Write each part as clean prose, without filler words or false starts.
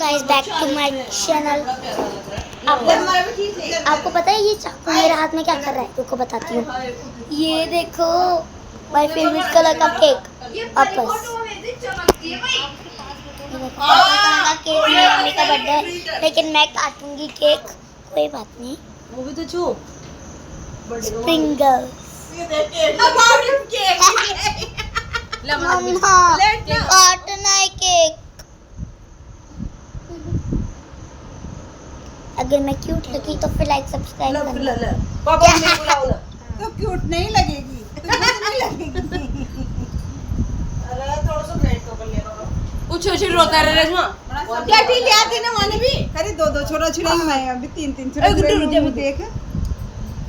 Guys back to my channel. आपको पता है ये चाकू मेरे हाथ में क्या कर रहा है? रुको बताती हूँ। ये देखो माय फेवरेट कलर का केक वापस। केक मेरी मम्मी का बर्थडे है लेकिन मैं काटूंगी केक, कोई बात नहीं। वो भी तो छू स्प्रिंगल्स मम्मा काटना है केक। अगर मैं क्यूट लगी तो फिर लाइक सब्सक्राइब करना। पापा मेरे को लाओ ना। तो क्यूट नहीं लगेगी, तुझे नहीं लगेगी। अरे थोड़ा सा ब्रेड तो कर लिया करो। कुछ अच्छे रोता रहे रेशमा। क्या ठीक है आती ना माने भी। अरे दो दो छोरा छुड़ाएंगे, मैं अभी तीन तीन छुड़ाएंगे। देख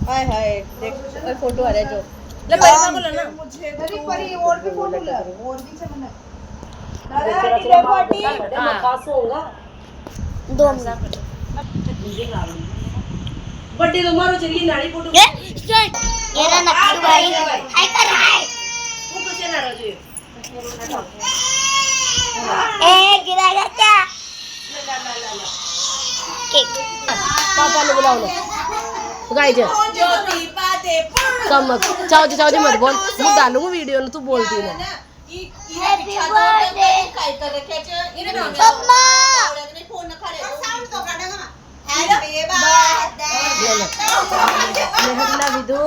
हाय हाय देख और फोटो आ रहा है जो ले परिमा को लेना। मुझे अरे परी और भी फोटो ले और भी से बना। दादा पार्टी मैं खास होगा 2 मिनट। बर्थडे तो मारो चलिए नाड़ी फोटो ये रहा नक्की भाई हाय कर रहा है। वो कैसे ना रहो जी ए गिराएगा क्या केक? पापा ने बुलाओ लो गाइस ज्योति पाते कम चाओ जी मत बोल मैं डालूंगा वीडियो में, तू बोलती ना। हैप्पी बर्थडे मम्मा। Happy birthday. ले ले ले हटना भी दो।